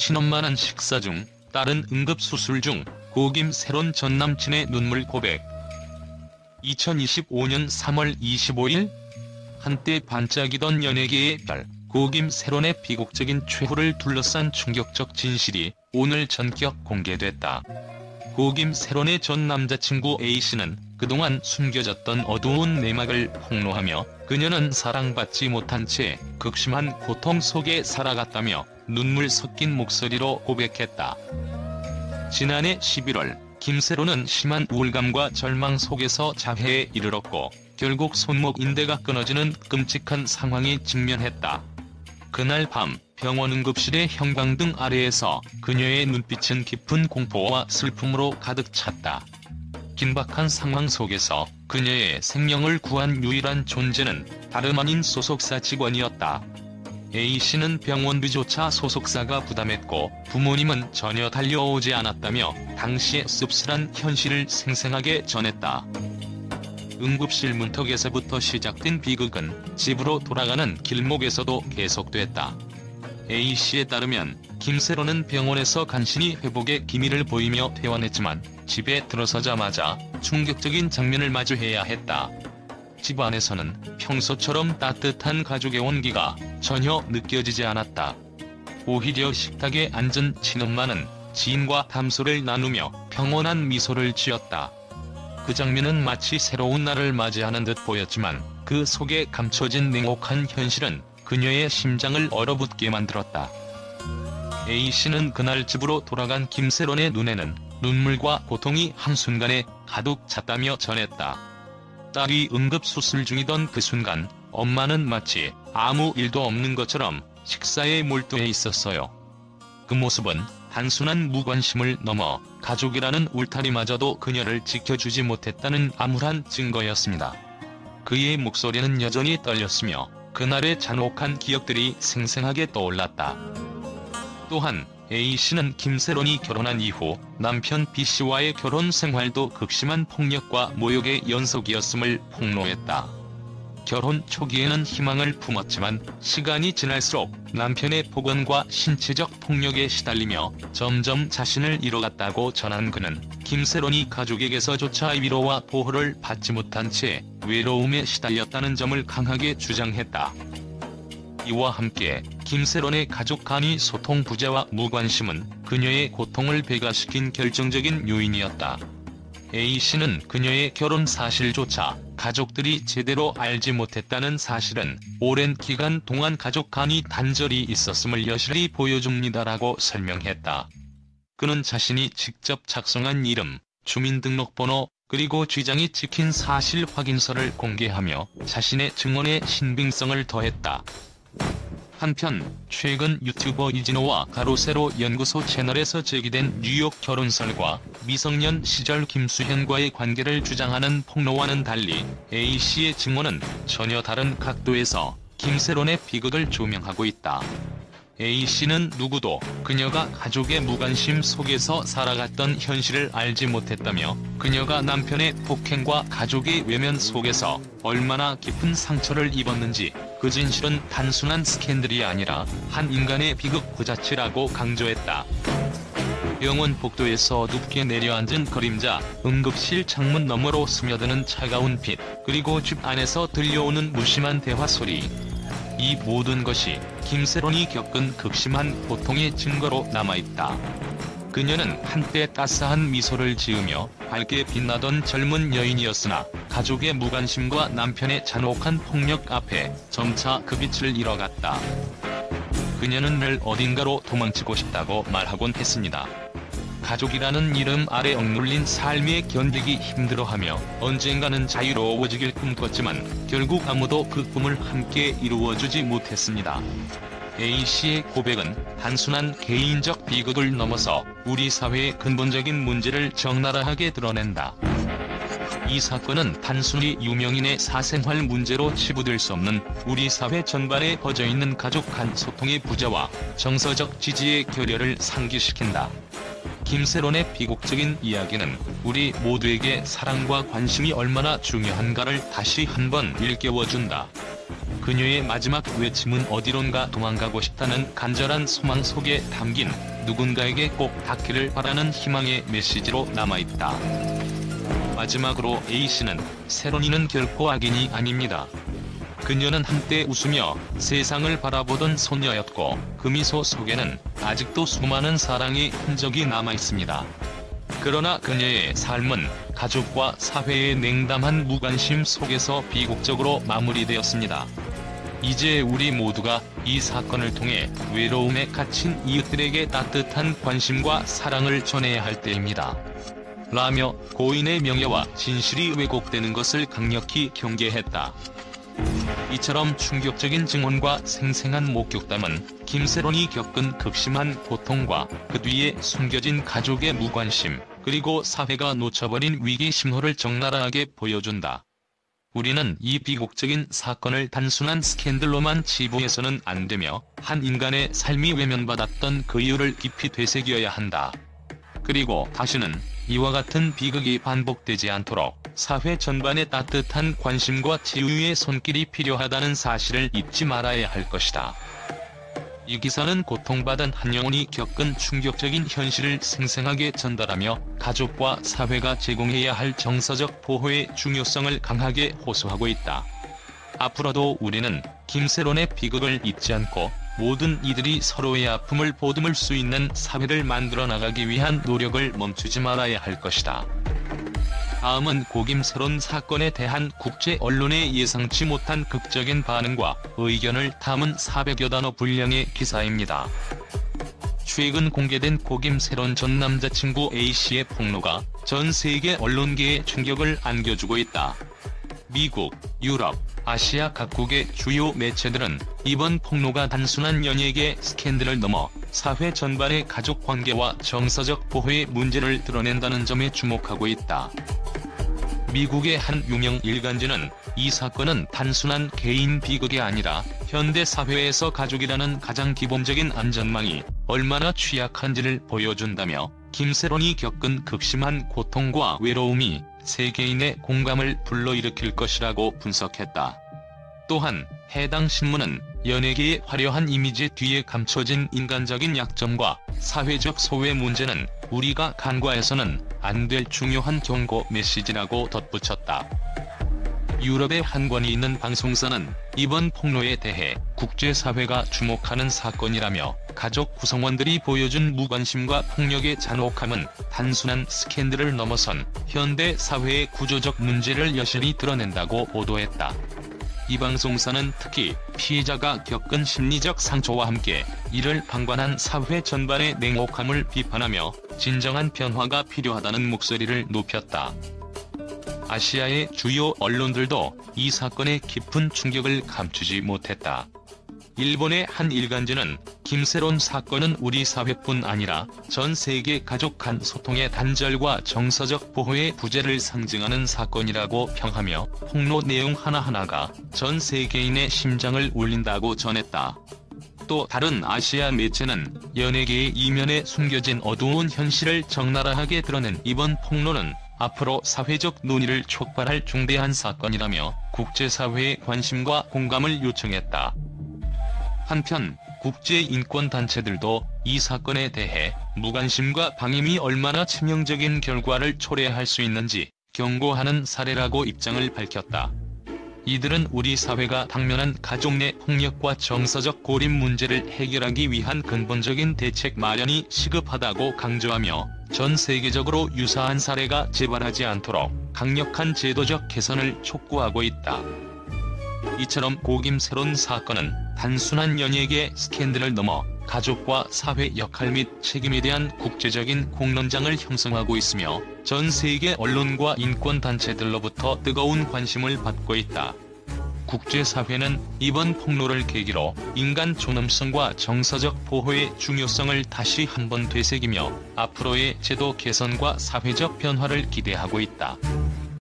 친엄마는 식사 중, 딸은 응급수술 중, 고 김새론 전 남친의 눈물 고백. 2025년 3월 25일 한때 반짝이던 연예계의 별, 고 김새론의 비극적인 최후를 둘러싼 충격적 진실이 오늘 전격 공개됐다. 고 김새론의 전 남자친구 A씨는 그동안 숨겨졌던 어두운 내막을 폭로하며 그녀는 사랑받지 못한 채 극심한 고통 속에 살아갔다며 눈물 섞인 목소리로 고백했다. 지난해 11월 김새론은 심한 우울감과 절망 속에서 자해에 이르렀고 결국 손목 인대가 끊어지는 끔찍한 상황에 직면했다. 그날 밤 병원 응급실의 형광등 아래에서 그녀의 눈빛은 깊은 공포와 슬픔으로 가득 찼다. 긴박한 상황 속에서 그녀의 생명을 구한 유일한 존재는 다름 아닌 소속사 직원이었다. A씨는 병원비조차 소속사가 부담했고 부모님은 전혀 달려오지 않았다며 당시의 씁쓸한 현실을 생생하게 전했다. 응급실 문턱에서부터 시작된 비극은 집으로 돌아가는 길목에서도 계속됐다. A씨에 따르면 김새론은 병원에서 간신히 회복의 기미를 보이며 퇴원했지만 집에 들어서자마자 충격적인 장면을 마주해야 했다. 집 안에서는 평소처럼 따뜻한 가족의 온기가 전혀 느껴지지 않았다. 오히려 식탁에 앉은 친엄마는 지인과 담소를 나누며 평온한 미소를 지었다. 그 장면은 마치 새로운 날을 맞이하는 듯 보였지만 그 속에 감춰진 냉혹한 현실은 그녀의 심장을 얼어붙게 만들었다. A씨는 그날 집으로 돌아간 김새론의 눈에는 눈물과 고통이 한순간에 가득 찼다며 전했다. 딸이 응급수술 중이던 그 순간 엄마는 마치 아무 일도 없는 것처럼 식사에 몰두해 있었어요. 그 모습은 단순한 무관심을 넘어 가족이라는 울타리마저도 그녀를 지켜주지 못했다는 암울한 증거였습니다. 그의 목소리는 여전히 떨렸으며 그날의 잔혹한 기억들이 생생하게 떠올랐다. 또한 A씨는 김새론이 결혼한 이후 남편 B씨와의 결혼 생활도 극심한 폭력과 모욕의 연속이었음을 폭로했다. 결혼 초기에는 희망을 품었지만 시간이 지날수록 남편의 폭언과 신체적 폭력에 시달리며 점점 자신을 잃어갔다고 전한 그는 김새론이 가족에게서조차 위로와 보호를 받지 못한 채 외로움에 시달렸다는 점을 강하게 주장했다. 이와 함께 김새론의 가족 간의 소통 부재와 무관심은 그녀의 고통을 배가시킨 결정적인 요인이었다. A씨는 그녀의 결혼 사실조차 가족들이 제대로 알지 못했다는 사실은 오랜 기간 동안 가족 간의 단절이 있었음을 여실히 보여줍니다라고 설명했다. 그는 자신이 직접 작성한 이름, 주민등록번호, 그리고 쥐장이 찍힌 사실 확인서를 공개하며 자신의 증언의 신빙성을 더했다. 한편 최근 유튜버 이진호와 가로세로 연구소 채널에서 제기된 뉴욕 결혼설과 미성년 시절 김수현과의 관계를 주장하는 폭로와는 달리 A씨의 증언은 전혀 다른 각도에서 김새론의 비극을 조명하고 있다. A씨는 누구도 그녀가 가족의 무관심 속에서 살아갔던 현실을 알지 못했다며 그녀가 남편의 폭행과 가족의 외면 속에서 얼마나 깊은 상처를 입었는지 그 진실은 단순한 스캔들이 아니라 한 인간의 비극 그 자체라고 강조했다. 병원 복도에서 어둡게 내려앉은 그림자, 응급실 창문 너머로 스며드는 차가운 빛, 그리고 집 안에서 들려오는 무심한 대화 소리. 이 모든 것이 김새론이 겪은 극심한 고통의 증거로 남아있다. 그녀는 한때 따스한 미소를 지으며 밝게 빛나던 젊은 여인이었으나 가족의 무관심과 남편의 잔혹한 폭력 앞에 점차 그 빛을 잃어갔다. 그녀는 늘 어딘가로 도망치고 싶다고 말하곤 했습니다. 가족이라는 이름 아래 억눌린 삶에 견디기 힘들어하며 언젠가는 자유로워지길 꿈꿨지만 결국 아무도 그 꿈을 함께 이루어주지 못했습니다. A씨의 고백은 단순한 개인적 비극을 넘어서 우리 사회의 근본적인 문제를 적나라하게 드러낸다. 이 사건은 단순히 유명인의 사생활 문제로 치부될 수 없는 우리 사회 전반에 퍼져있는 가족 간 소통의 부재와 정서적 지지의 결여를 상기시킨다. 김새론의 비극적인 이야기는 우리 모두에게 사랑과 관심이 얼마나 중요한가를 다시 한번 일깨워준다. 그녀의 마지막 외침은 어디론가 도망가고 싶다는 간절한 소망 속에 담긴 누군가에게 꼭 닿기를 바라는 희망의 메시지로 남아있다. 마지막으로 A씨는 세론이는 결코 악인이 아닙니다. 그녀는 한때 웃으며 세상을 바라보던 소녀였고 그 미소 속에는 아직도 수많은 사랑의 흔적이 남아있습니다. 그러나 그녀의 삶은 가족과 사회의 냉담한 무관심 속에서 비극적으로 마무리되었습니다. 이제 우리 모두가 이 사건을 통해 외로움에 갇힌 이웃들에게 따뜻한 관심과 사랑을 전해야 할 때입니다. 라며 고인의 명예와 진실이 왜곡되는 것을 강력히 경계했다. 이처럼 충격적인 증언과 생생한 목격담은 김세론이 겪은 극심한 고통과 그 뒤에 숨겨진 가족의 무관심, 그리고 사회가 놓쳐버린 위기 신호를 적나라하게 보여준다. 우리는 이 비극적인 사건을 단순한 스캔들로만 치부해서는 안 되며 한 인간의 삶이 외면받았던 그 이유를 깊이 되새겨야 한다. 그리고 다시는 이와 같은 비극이 반복되지 않도록 사회 전반에 따뜻한 관심과 치유의 손길이 필요하다는 사실을 잊지 말아야 할 것이다. 이 기사는 고통받은 한 영혼이 겪은 충격적인 현실을 생생하게 전달하며 가족과 사회가 제공해야 할 정서적 보호의 중요성을 강하게 호소하고 있다. 앞으로도 우리는 김세론의 비극을 잊지 않고 모든 이들이 서로의 아픔을 보듬을 수 있는 사회를 만들어 나가기 위한 노력을 멈추지 말아야 할 것이다. 다음은 고 김세론 사건에 대한 국제 언론의 예상치 못한 극적인 반응과 의견을 담은 400여 단어 분량의 기사입니다. 최근 공개된 고 김세론 전 남자친구 A씨의 폭로가 전 세계 언론계에 충격을 안겨주고 있다. 미국, 유럽, 아시아 각국의 주요 매체들은 이번 폭로가 단순한 연예계 스캔들을 넘어 사회 전반의 가족 관계와 정서적 보호의 문제를 드러낸다는 점에 주목하고 있다. 미국의 한 유명 일간지는 이 사건은 단순한 개인 비극이 아니라 현대 사회에서 가족이라는 가장 기본적인 안전망이 얼마나 취약한지를 보여준다며 김세론이 겪은 극심한 고통과 외로움이 세계인의 공감을 불러일으킬 것이라고 분석했다. 또한 해당 신문은 연예계의 화려한 이미지 뒤에 감춰진 인간적인 약점과 사회적 소외 문제는 우리가 간과해서는 안 될 중요한 경고 메시지라고 덧붙였다. 유럽의 한 권위 있는 방송사는 이번 폭로에 대해 국제사회가 주목하는 사건이라며 가족 구성원들이 보여준 무관심과 폭력의 잔혹함은 단순한 스캔들을 넘어선 현대 사회의 구조적 문제를 여실히 드러낸다고 보도했다. 이 방송사는 특히 피해자가 겪은 심리적 상처와 함께 이를 방관한 사회 전반의 냉혹함을 비판하며 진정한 변화가 필요하다는 목소리를 높였다. 아시아의 주요 언론들도 이 사건의 깊은 충격을 감추지 못했다. 일본의 한 일간지는 김세론 사건은 우리 사회뿐 아니라 전 세계 가족 간 소통의 단절과 정서적 보호의 부재를 상징하는 사건이라고 평하며 폭로 내용 하나하나가 전 세계인의 심장을 울린다고 전했다. 또 다른 아시아 매체는 연예계의 이면에 숨겨진 어두운 현실을 적나라하게 드러낸 이번 폭로는 앞으로 사회적 논의를 촉발할 중대한 사건이라며 국제사회의 관심과 공감을 요청했다. 한편 국제인권단체들도 이 사건에 대해 무관심과 방임이 얼마나 치명적인 결과를 초래할 수 있는지 경고하는 사례라고 입장을 밝혔다. 이들은 우리 사회가 당면한 가족 내 폭력과 정서적 고립 문제를 해결하기 위한 근본적인 대책 마련이 시급하다고 강조하며 전 세계적으로 유사한 사례가 재발하지 않도록 강력한 제도적 개선을 촉구하고 있다. 이처럼 고 김세론 사건은 단순한 연예계 스캔들을 넘어 가족과 사회 역할 및 책임에 대한 국제적인 공론장을 형성하고 있으며 전 세계 언론과 인권단체들로부터 뜨거운 관심을 받고 있다. 국제사회는 이번 폭로를 계기로 인간 존엄성과 정서적 보호의 중요성을 다시 한번 되새기며 앞으로의 제도 개선과 사회적 변화를 기대하고 있다.